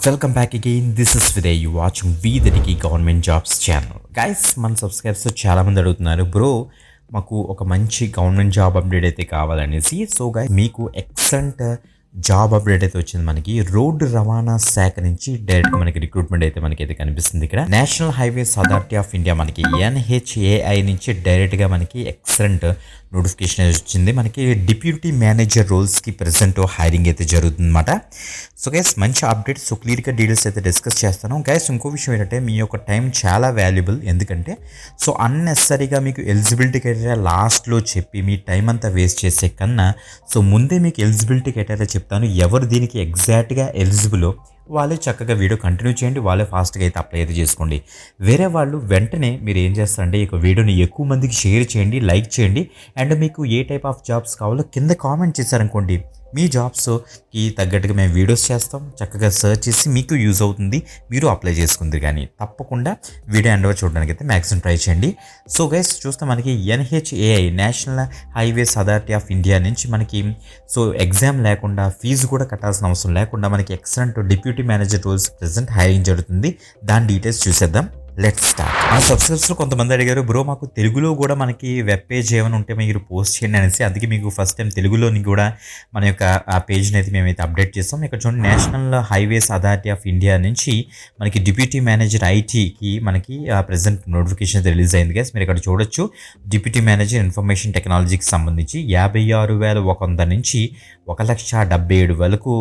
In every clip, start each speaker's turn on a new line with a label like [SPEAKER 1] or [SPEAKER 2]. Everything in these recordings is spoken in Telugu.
[SPEAKER 1] Welcome back again. This is Videy. You watching V the Dicky Government Jobs channel. Guys, మన సబ్స్క్రైబర్స్ చాలా మంది అడుగుతున్నారు బ్రో మాకు ఒక మంచి గవర్నమెంట్ జాబ్ అప్డేట్ అయితే కావాలనేసి. సో గైస్ మీకు ఎక్సలెంట్ జాబ్ అప్డేట్ అయితే వచ్చింది. మనకి రోడ్డు రవాణా శాఖ నుంచి డైరెక్ట్ మనకి రిక్రూట్మెంట్ అయితే మనకైతే కనిపిస్తుంది. ఇక్కడ national highways authority of India మనకి NHAI నుంచి డైరెక్ట్గా మనకి ఎక్సలెంట్ నోటిఫికేషన్ వచ్చింది. మనకి డిప్యూటీ మేనేజర్ రోల్స్కి ప్రెసెంట్ హైరింగ్ అయితే జరుగుతుందన్నమాట. సో గైస్ మంచి అప్డేట్. సో క్లియర్గా డీటెయిల్స్ అయితే డిస్కస్ చేస్తాను. గైస్ ఇంకో విషయం ఏంటంటే మీ యొక్క టైం చాలా వాల్యుబుల్. ఎందుకంటే సో అన్నెసరీగా మీకు ఎలిజిబిలిటీ క్రైటీరియా లాస్ట్లో చెప్పి మీ టైం అంతా వేస్ట్ చేసే కన్నా సో ముందే మీకు ఎలిజిబిలిటీ క్రైటీరియా చెప్తాను. ఎవరు దీనికి ఎగ్జాక్ట్గా ఎలిజిబులో వాళ్ళే చక్కగా వీడియో కంటిన్యూ చేయండి. వాళ్ళే ఫాస్ట్గా అయితే అప్లై అయితే చేసుకోండి. వేరే వాళ్ళు వెంటనే మీరు ఏం చేస్తారంటే ఈ వీడియోని ఎక్కువ మందికి షేర్ చేయండి, లైక్ చేయండి. అండ్ మీకు ఏ టైప్ ఆఫ్ జాబ్స్ కావాలో కింద కామెంట్ చేశారనుకోండి, మీ జాబ్స్కి తగ్గట్టుగా మేము వీడియోస్ చేస్తాం. చక్కగా సెర్చ్ చేసి మీకు యూజ్ అవుతుంది, మీరు అప్లై చేసుకుంది. కానీ తప్పకుండా వీడియో ఎండ్ వరకు చూడడానికి అయితే మ్యాక్సిమం ట్రై చేయండి. సో గైస్ చూస్తే మనకి NHAI national highways authority of India నుంచి మనకి సో ఎగ్జామ్ లేకుండా ఫీజు కూడా కట్టాల్సిన అవసరం లేకుండా మనకి excellent deputy manager roles present hiring జరుగుతుంది. దాని డీటెయిల్స్ చూసేద్దాం. Let's start. ఆ సబ్స్క్రైబర్స్లో కొంతమంది అడిగారు బ్రో మాకు తెలుగులో కూడా మనకి వెబ్ పేజ్ ఏమైనా ఉంటే మీరు పోస్ట్ చేయండి అనేసి. అందుకే మీకు ఫస్ట్ టైం తెలుగులోని కూడా మన యొక్క ఆ పేజ్ని అయితే మేమైతే అప్డేట్ చేస్తాం. ఇక్కడ చూడండి national highways authority of India నుంచి మనకి డిప్యూటీ మేనేజర్ ఐటీకి మనకి ప్రెసెంట్ నోటిఫికేషన్ అయితే రిలీజ్ అయింది. గైస్ మీరు ఇక్కడ చూడొచ్చు డిప్యూటీ మేనేజర్ ఇన్ఫర్మేషన్ టెక్నాలజీకి సంబంధించి 56,100 నుంచి 1,70,000 వరకు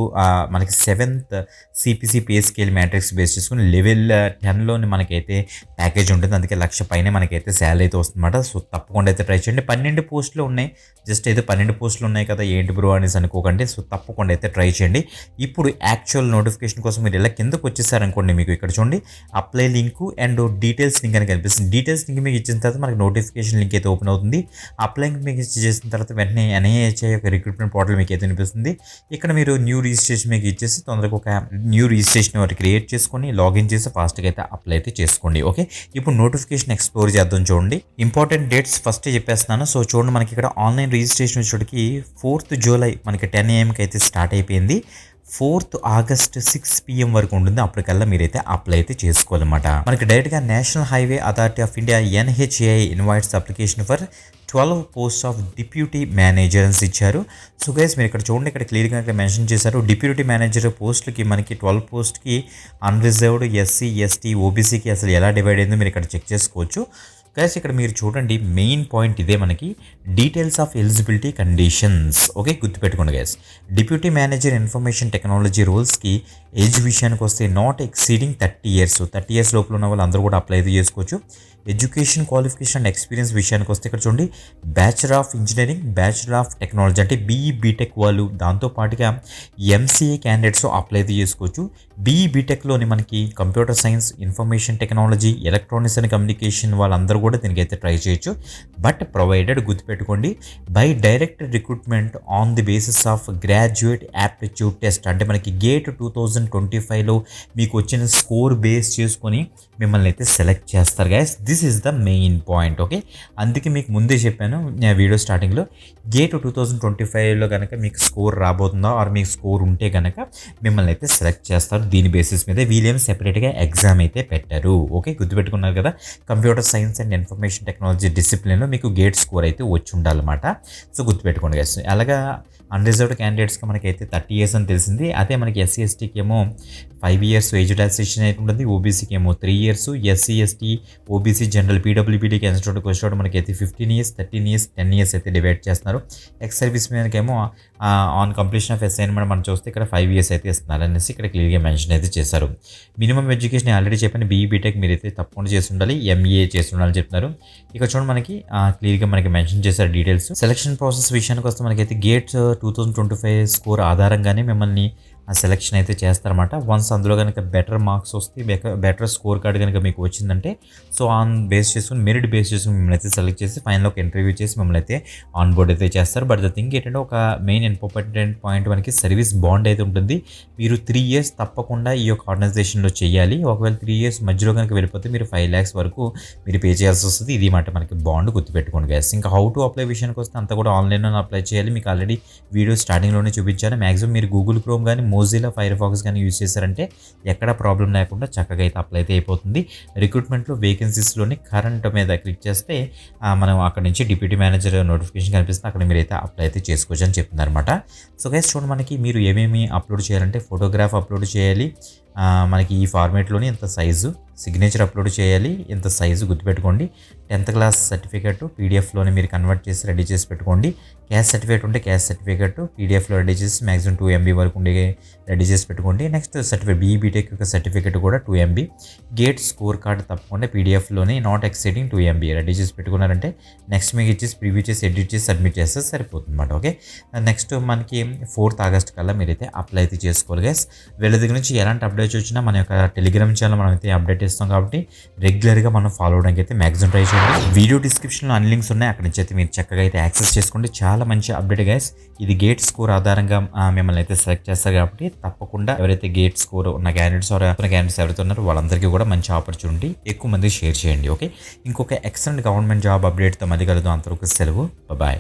[SPEAKER 1] మనకి 7th CPC pay scale matrix base చేసుకుని లెవెల్ 10లోని మనకైతే ప్యాకేజ్ ఉంటుంది. అందుకే 1,00,000 పైన మనకైతే శాలరీ అయితే వస్తుందన్నమాట. సో తప్పకుండా అయితే ట్రై చేయండి. 12 పోస్టులు ఉన్నాయి. జస్ట్ ఏదో 12 పోస్టులు ఉన్నాయి కదా ఏంటి బ్రో అనేసి అనుకోకండి. సో తప్పకుండా అయితే ట్రై చేయండి. ఇప్పుడు యాక్చువల్ నోటిఫికేషన్ కోసం మీరు ఇలా కిందకు వచ్చేసారనుకోండి, మీకు ఇక్కడ చూడండి apply link and details link అని కనిపిస్తుంది. డీటెయిల్స్ లింక్ మీకు ఇచ్చిన తర్వాత మనకి నోటిఫికేషన్ లింక్ అయితే ఓపెన్ అవుతుంది. అప్లై లింక్ మీకు చేసిన తర్వాత వెంటనే NHAI యొక్క రిక్రూట్మెంట్ పోర్టల్ మీకు అయితే కనిపిస్తుంది. ఇక్కడ మీరు న్యూ రిజిస్ట్రేషన్ మీకు ఇచ్చేసి తొందరగా ఒక న్యూ రిజిస్ట్రేషన్ ఒకటి క్రియేట్ చేసుకొని లాగిన్ చేసి ఫాస్ట్గా అయితే అప్లై అయితే చేసుకోండి. ఓకే, ఇప్పుడు నోటిఫికేషన్ ఎక్స్ప్లోర్ చేద్దాం. చూడండి ఇంపార్టెంట్ డేట్స్ ఫస్ట్ చెప్పేస్తున్నాను. సో చూడండి మనకి ఇక్కడ ఆన్లైన్ రిజిస్ట్రేషన్ వచ్చేటికి 4th జూలై మనకి 10 AM అయితే స్టార్ట్ అయిపోయింది. 4th ఆగస్ట్ 6 PM వరకు ఉంటుంది. అప్పటికల్లా మీరైతే అప్లై అయితే చేసుకోవాలన్నమాట. మనకి డైరెక్ట్గా national highway authority of India NHAI invites application for 12 post of deputy managers ఇచ్చారు. సో గైస్ మీరు ఇక్కడ చూడండి, ఇక్కడ క్లియర్గా ఇక్కడ మెన్షన్ చేశారు. డిప్యూటీ మేనేజర్ పోస్టులకి మనకి 12 పోస్ట్కి అన్రిజర్వ్డ్ SC ST OBCకి అసలు ఎలా డివైడ్ అయిందో మీరు ఇక్కడ చెక్ చేసుకోవచ్చు. గైస్ ఇక్కడ మీరు చూడండి మెయిన్ పాయింట్ ఇదే, మనకి details of eligibility conditions. Okay, గుర్తుపెట్టుకోండి guys. Deputy manager information technology రోల్స్కి ఏజ్ విషయానికి వస్తే నాట్ ఎక్సీడింగ్ 30 years. 30 years లోపల ఉన్న వాళ్ళు అందరూ కూడా అప్లై అయితే చేసుకోవచ్చు. ఎడ్యుకేషన్ క్వాలిఫికేషన్ అండ్ ఎక్స్పీరియన్స్ విషయానికి వస్తే ఇక్కడ చూడండి bachelor of engineering, bachelor of technology అంటే BE BTech వాళ్ళు, దాంతోపాటుగా MCA క్యాండిడేట్స్ అప్లై అయితే చేసుకోవచ్చు. BE BTechలోని మనకి computer science, information technology, electronics and communication వాళ్ళందరూ కూడా దీనికి అయితే ట్రై చేయొచ్చు. బట్ ప్రొవైడెడ్ గుర్తుపెట్టుకోండి by direct recruitment on the basis of graduate aptitude test. అంటే మనకి GATE 2025లో మీకు వచ్చిన స్కోర్ బేస్ చేసుకొని మిమ్మల్ని అయితే సెలెక్ట్ చేస్తారు guys. This is the main point. Okay, అందుకే మీకు ముందే చెప్పాను నేను వీడియో స్టార్టింగ్లో, GATE 2025లో కనుక మీకు స్కోర్ రాబోతుందో ఆర్ మీకు స్కోర్ ఉంటే కనుక మిమ్మల్ని అయితే సెలెక్ట్ చేస్తారు. దీని బేసిస్ మీద వీళ్ళేమో సెపరేట్గా ఎగ్జామ్ అయితే పెట్టారు. ఓకే, గుర్తుపెట్టుకున్నారు కదా. Computer science and information technology డిసిప్లిన్లో మీకు GATE స్కోర్ అయితే వచ్చి ఉండాలన్నమాట. సో గుర్తుపెట్టుకోండి గైస్. అలాగా అన్రిజర్వ్డ్ క్యాండిడేట్స్కి మనకైతే 30 years అని తెలిసింది. అదే మనకి SC STకి ఏమో 5 years ఏజ్ రిలాక్సేషన్ అయితే ఉంటుంది. OBCకి ఏమో 3 years, SC ST OBC general PWBDకి ఇన్స్టిట్యూట్కి వచ్చేటప్పుడు మనకైతే 15 years, 13 years, 10 years అయితే డివైడ్ చేస్తున్నారు. ఎక్స్ సర్వీస్ మీదకేమో ఆన్ కంప్లీషన్ ఆఫ్ అసైన్మెంట్ మనం చూస్తే ఇక్కడ 5 years అయితే ఇస్తున్నారు అనేసి ఇక్కడ క్లియర్గా మెన్షన్ అయితే చేశారు. మినిమం ఎడ్యుకేషన్ ఆల్రెడీ చెప్పాను, BE BTech మీరైతే తప్పకుండా చేసి ఉండాలి, MA చేసి ఉండాలని చెప్తున్నారు. ఇక చూడండి మనకి క్లియర్గా మనకి మెన్షన్ చేశారు డీటెయిల్స్. సెలక్షన్ ప్రాసెస్ విషయానికి వస్తే మనకైతే GATE 2025 స్కోర్ ఆధారంగానే మిమ్మల్ని ఆ సెలెక్షన్ అయితే చేస్తారన్నమాట. వన్స్ అందులో కనుక బెటర్ మార్క్స్ వస్తే, బెటర్ స్కోర్ కార్డ్ కనుక మీకు వచ్చిందంటే సో ఆన్ బేస్ చేసుకుని మెరిట్ బేస్ చేసుకుని మిమ్మల్ని అయితే సెలెక్ట్ చేసి ఫైనల్ ఒక ఇంటర్వ్యూ చేసి మిమ్మల్ని అయితే ఆన్ బోర్డ్ అయితే చేస్తారు. బట్ ద థింగ్ ఏంటంటే ఒక మెయిన్ ఇంపార్టెంట్ పాయింట్ మనకి సర్వీస్ బాండ్ అయితే ఉంటుంది. మీరు 3 years తప్పకుండా ఈ యొక్క ఆర్గనైజేషన్లో చేయాలి. ఒకవేళ 3 years మధ్యలో కనుక వెళ్ళిపోతే మీరు 5 lakhs వరకు మీరు పే చేయాల్సి వస్తుంది. ఇది మాట మనకి బాండ్ గుర్తుపెట్టుకోండి గైస్. ఇంకా హౌ టు అప్లై విషయానికి వస్తే అంతా కూడా ఆన్లైన్లో అప్లై చేయాలి. మీకు ఆల్రెడీ వీడియో స్టార్టింగ్లోనే చూపించాను. మ్యాక్సిమం మీరు గూగుల్ క్రోమ్ కానీ మోజిలా ఫైర్ ఫాక్స్ కానీ యూజ్ చేశారంటే ఎక్కడ ప్రాబ్లం లేకుండా చక్కగా అయితే అప్లై అయితే అయిపోతుంది. రిక్రూట్మెంట్లో వేకెన్సీస్లోని కరెంట్ మీద క్లిక్ చేస్తే మనం అక్కడ నుంచి డిప్యూటీ మేనేజర్ నోటిఫికేషన్ కనిపిస్తుంది, అక్కడ మీరైతే అప్లై అయితే చేసుకోవచ్చు అని చెప్తుంది అనమాట. సో గైస్ చూడండి, మనకి మీరు ఏమేమి అప్లోడ్ చేయాలంటే ఫోటోగ్రాఫ్ అప్లోడ్ చేయాలి, మనకి ఈ ఫార్మేట్లోని ఇంత సైజు, సిగ్నేచర్ అప్లోడ్ చేయాలి, ఇంత సైజు గుర్తుపెట్టుకోండి. 10th క్లాస్ సర్టిఫికేట్ పీడిఎఫ్లోనే మీరు కన్వర్ట్ చేసి రెడీ చేసి పెట్టుకోండి. క్యాస్ట్ సర్టిఫికేట్ ఉంటే క్యాస్ట్ సర్టిఫికేట్ పీడిఎఫ్లో రెడీ చేసి మ్యాక్సిమం 2 MB వరకు ఉండే రెడీ చేసి పెట్టుకోండి. నెక్స్ట్ సర్టిఫికేట్ బీటెక్ యొక్క సర్టిఫికేట్ కూడా 2 MB. గేట్ స్కోర్ కార్డ్ తప్పకుండా పీడిఎఫ్లోనే నాట్ ఎక్సీడింగ్ 2 MB రెడీ చేసి పెట్టుకున్నారంటే నెక్స్ట్ మీకు ఇచ్చేసి ప్రివ్యూ చేసి ఎడిట్ చేసి సబ్మిట్ చేస్తే సరిపోతుంది అనమాట. ఓకే, నెక్స్ట్ మనకి 4th ఆగస్ట్ కల్లా మీరైతే అప్లై అయితే చేసుకోవాలి గైస్. వీళ్ళ దగ్గర నుంచి ఎలాంటి అప్డేట్స్ వచ్చినా మన యొక్క టెలిగ్రామ్ ఛానల్ మనం అయితే అప్డేట్ ఇస్తాం కాబట్టి రెగ్యులర్గా మనం ఫాలో అవడానికి అయితే మ్యాక్సిమం ట్రై చేయండి. వీడియో డిస్క్రిప్షన్లో అన్ని లింక్స్ ఉన్నాయి, అక్కడి నుంచి అయితే మీరు చక్కగా అయితే యాక్సెస్ చేసుకోండి. చాలా మంచి అప్డేట్ గైస్. ఇది గేట్ స్కోర్ ఆధారంగా మిమ్మల్ని అయితే సెలెక్ట్ చేస్తారు కాబట్టి తప్పకుండా ఎవరైతే గేట్ స్కోర్ ఉన్న క్యాండిడేట్స్ ఎవరైతే ఉన్నారో వాళ్ళందరికీ కూడా మంచి ఆపర్చునిటీ, ఎక్కువ మంది షేర్ చేయండి. ఓకే, ఇంకొక ఎక్సలెంట్ గవర్నమెంట్ జాబ్ అప్డేట్తో మళ్ళీ కలుద్దాం. అంతవరకు సెలవు, బాయ్.